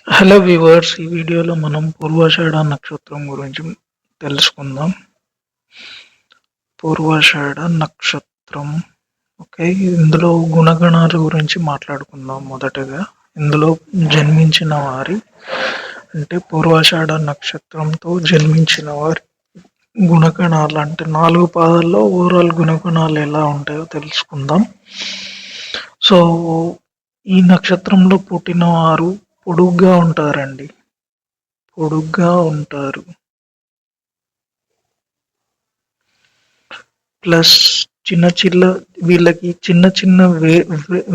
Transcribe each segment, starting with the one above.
Hello viewers, ఈ వీడియోలో మనం పూర్వాషాఢ నక్షత్రం గురించి తెలుసుకుందాం. పూర్వాషాఢ నక్షత్రం. ఓకే, ఇందులో గుణగణాల గురించి మాట్లాడుకుందాం. మొదటగా ఇందులో జన్మించిన వారి అంటే పూర్వాషాఢ నక్షత్రంతో జన్మించిన వారి గుణగణాలు అంటే 4 పాదాల్లో ఓవరాల్ గుణగణాలు ఎలా ఉంటాయో తెలుసుకుందాం. సో ఈ నక్షత్రంలో పుట్టిన వారు పొడుగ్గా ఉంటారండి. పొడుగ్గా ఉంటారు. ప్లస్ వీళ్ళకి చిన్న చిన్న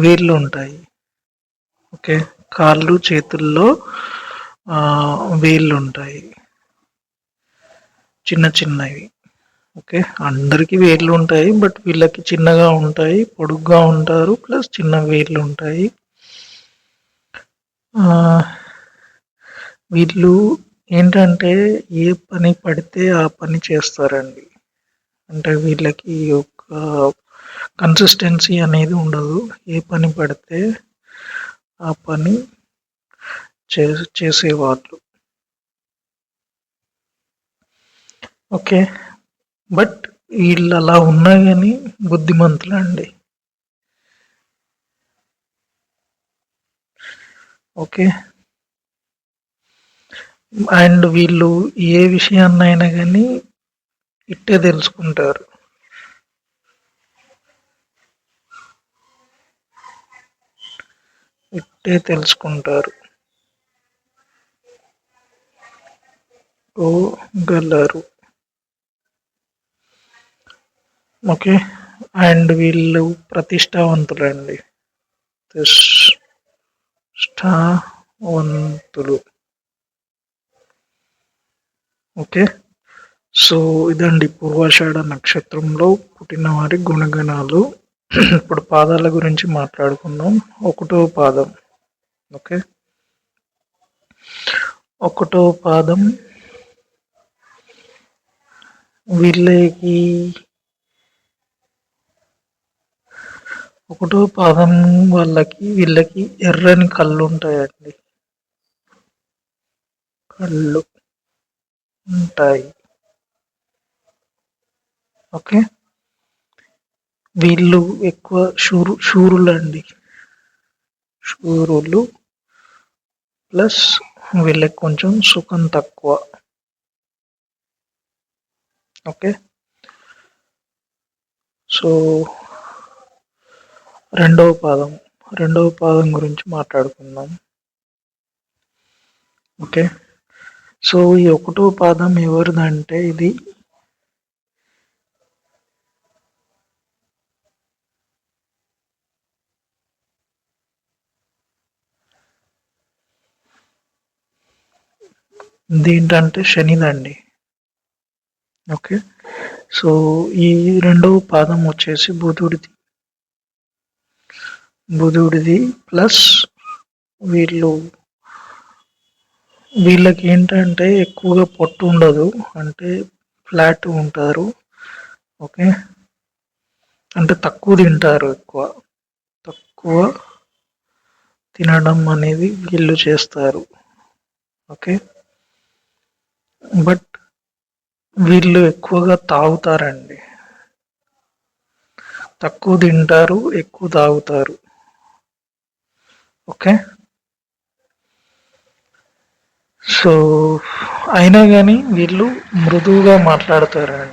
వేర్లు ఉంటాయి. ఓకే, కాళ్ళు చేతుల్లో వేళ్ళు ఉంటాయి, చిన్న చిన్నవి. ఓకే, అందరికీ వేర్లు ఉంటాయి, బట్ వీళ్ళకి చిన్నగా ఉంటాయి, పొడుగ్గా ఉంటారు, ప్లస్ చిన్న వేర్లు ఉంటాయి. వీళ్ళు ఏంటంటే ఏ పని పడితే ఆ పని చేస్తారండి. అంటే వీళ్ళకి ఒక కన్సిస్టెన్సీ అనేది ఉండదు. ఏ పని పడితే ఆ పని చేసేవాళ్ళు. ఓకే, బట్ వీళ్ళు అలా ఉన్నా కానీ బుద్ధిమంతులు అండి. ఓకే, అండ్ వీళ్ళు ఏ విషయాన్నైనా కానీ ఇట్టే తెలుసుకుంటారు. ఇట్టే తెలుసుకుంటారు గలరు. ఓకే, అండ్ వీళ్ళు ప్రతిష్టావంతులండి. ప్రతిష్టావంతులు. ఓకే, సో ఇదండి పూర్వాషాఢ నక్షత్రంలో పుట్టిన వారి గుణగణాలు. ఇప్పుడు పాదాల గురించి మాట్లాడుకుందాం. 1వ పాదం. ఓకే, 1వ పాదం వీళ్ళకి 1వ పాదం వీళ్ళకి ఎర్రని కళ్ళు ఉంటాయండి. కళ్ళు ఉంటాయి. ఓకే, వీళ్ళు ఎక్కువ శూరులండి. శూరులు ప్లస్ వీళ్ళకి కొంచెం సుఖం తక్కువ. ఓకే, సో రెండవ పాదం గురించి మాట్లాడుకుందాం. ఓకే, సో ఈ 1వ పాదం ఎవరిదంటే ఇది దేంటంటే శనిదండి. ఓకే, సో ఈ 2వ పాదం వచ్చేసి బుధుడిది ప్లస్ వీళ్ళకి ఏంటంటే ఎక్కువగా పొట్టు ఉండదు, అంటే ఫ్లాట్ ఉంటారు. ఓకే, అంటే తక్కువ తింటారు. తక్కువ తినడం అనేది వీళ్ళు చేస్తారు. ఓకే, బట్ వీళ్ళు ఎక్కువగా తాగుతారండి. తక్కువ తింటారు, ఎక్కువ తాగుతారు. ఓకే, సో అయినా కానీ వీళ్ళు మృదువుగా మాట్లాడుతారు.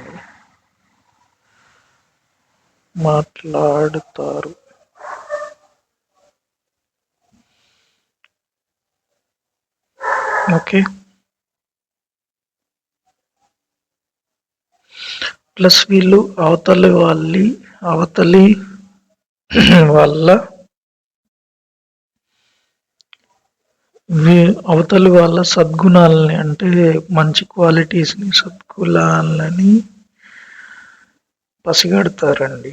ఓకే, ప్లస్ వీళ్ళు అవతలి వాళ్ళ సద్గుణాలని, అంటే మంచి క్వాలిటీస్ని, సద్గుణాలని పసిగడతారండి.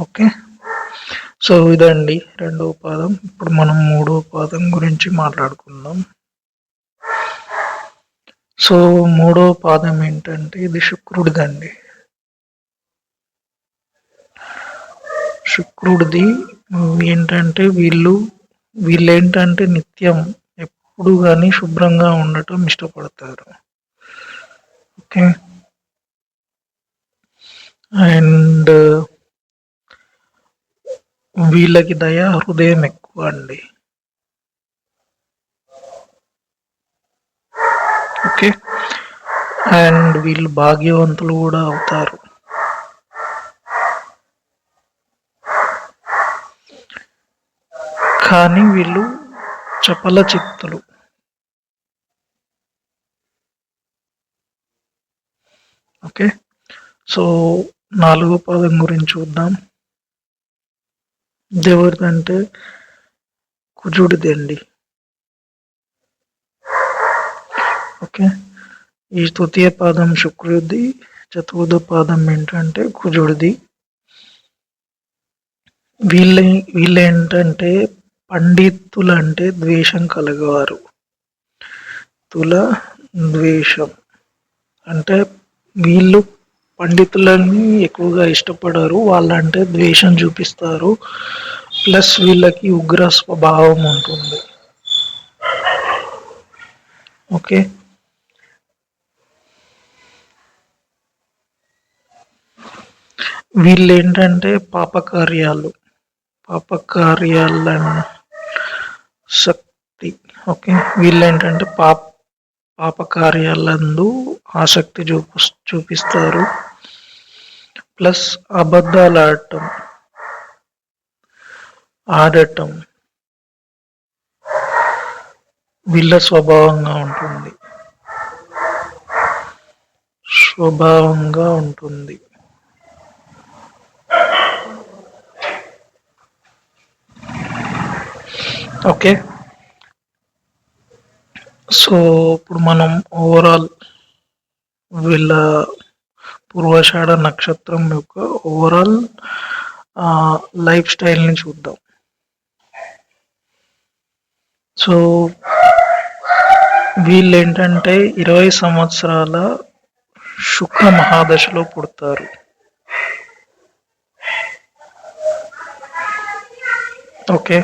ఓకే, సో ఇదండి 2వ పాదం. ఇప్పుడు మనం 3వ పాదం గురించి మాట్లాడుకుందాం. సో 3వ పాదం ఏంటంటే ఇది శుక్రుడిదండి. శుక్రుడిది ఏంటంటే వీళ్ళేంటంటే నిత్యం ఎప్పుడు కానీ శుభ్రంగా ఉండటం ఇష్టపడతారు. ఓకే. అండ్ వీళ్ళకి దయా హృదయం ఎక్కువ అండి. ఓకే. అండ్ వీళ్ళు భాగ్యవంతులు కూడా అవుతారు. కానీ వీళ్ళు చపల చిత్తులు. ఓకే. సో 4వ పాదం గురించి చూద్దాం. ఎవరిదంటే కుజుడిదండి. ఓకే. ఈ తృతీయ పాదం శుక్రుడిది, చతుర్థ పాదం ఏంటంటే కుజుడిది. వీళ్ళేంటంటే పండితులు అంటే ద్వేషం కలగవారు. తుల ద్వేషం అంటే వీళ్ళు పండితులని ఎక్కువగా ఇష్టపడరు, వాళ్ళంటే ద్వేషం చూపిస్తారు. ప్లస్ వీళ్ళకి ఉగ్ర స్వభావం ఉంటుంది. ఓకే. వీళ్ళేంటంటే పాపకార్యాల శక్తి. ఓకే. వీళ్ళేంటంటే పాపకార్యాలందు ఆసక్తి చూపిస్తారు. ప్లస్ అబద్ధాలు ఆడటం వీళ్ళ స్వభావంగా ఉంటుంది. ఓకే. సో ఇప్పుడు మనం ఓవరాల్ వీళ్ళ పూర్వాషాఢ నక్షత్రం యొక్క ఓవరాల్ లైఫ్ స్టైల్ని చూద్దాం. సో వీళ్ళేంటంటే 20 సంవత్సరాల శుక్ర మహాదశలో పుడతారు. ఓకే.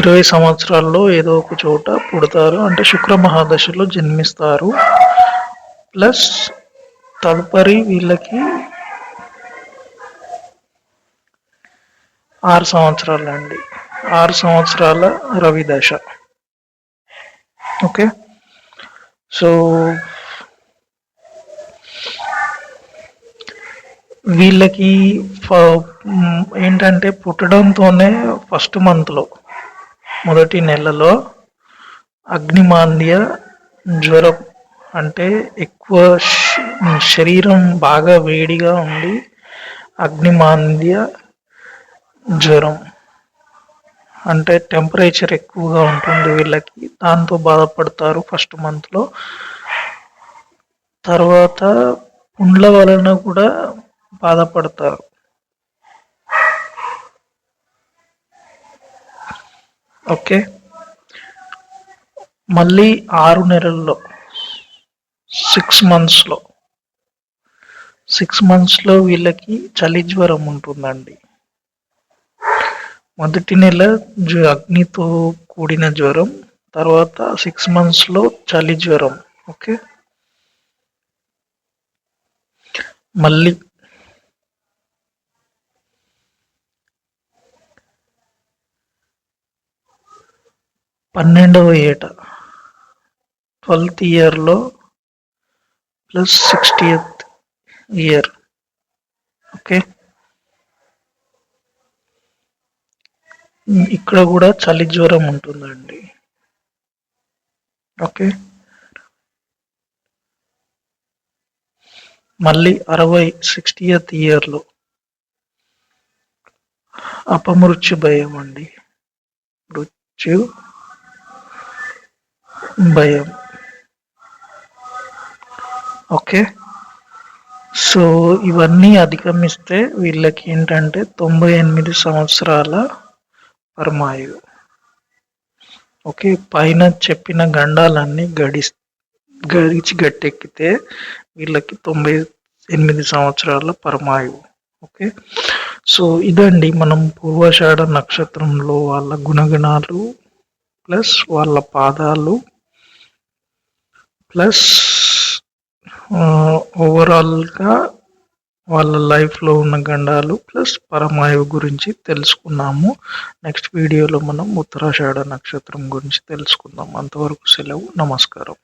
20 సంవత్సరాల్లో ఏదో ఒక చోట పుడతారు, అంటే శుక్ర మహాదశలో జన్మిస్తారు. ప్లస్ తదుపరి వీళ్ళకి 6 సంవత్సరాలు అండి. 6 సంవత్సరాల రవి దశ. ఓకే. సో వీళ్ళకి ఏంటంటే పుట్టడంతోనే ఫస్ట్ మంత్లో మొదటి నెలలో అగ్నిమాంద్య జ్వరం, అంటే ఎక్కువ శరీరం బాగా వేడిగా ఉండి అగ్నిమాంద్య జ్వరం అంటే టెంపరేచర్ ఎక్కువగా ఉంటుంది వీళ్ళకి, దాంతో బాధపడతారు ఫస్ట్ మంత్లో. తర్వాత పుండ్ల వలన కూడా బాధపడతారు. ఓకే. మళ్ళీ 6 నెలల్లో 6 మంత్స్లో వీళ్ళకి చలి జ్వరం ఉంటుందండి. మొదటి నెల అగ్నితో కూడిన జ్వరం, తర్వాత 6 మంత్స్లో చలి జ్వరం. ఓకే. మళ్ళీ 12వ ఏట 12th ఇయర్లో ప్లస్ 60th ఇయర్. ఓకే. ఇక్కడ కూడా చలి జ్వరం ఉంటుందండి. ఓకే. మళ్ళీ 60th ఇయర్లో అపమృత్యు భయం అండి. మృత్యు భయం. ఓకే. సో ఇవన్నీ అధిగమిస్తే వీళ్ళకి ఏంటంటే 98 సంవత్సరాల పరమాయు. ఓకే. పైన చెప్పిన గండాలన్నీ గడిచి గట్టెక్కితే వీళ్ళకి 98 సంవత్సరాల పరమాయువు. ఓకే. సో ఇదండి మనం పూర్వాషాఢ నక్షత్రంలో వాళ్ళ గుణగణాలు ప్లస్ వాళ్ళ పాదాలు ప్లస్ ఓవరాల్గా వాళ్ళ లైఫ్లో ఉన్న గండాలు ప్లస్ పరమాయువు గురించి తెలుసుకున్నాము. నెక్స్ట్ వీడియోలో మనం ఉత్తరాషాఢ నక్షత్రం గురించి తెలుసుకుందాం. అంతవరకు సెలవు. నమస్కారం.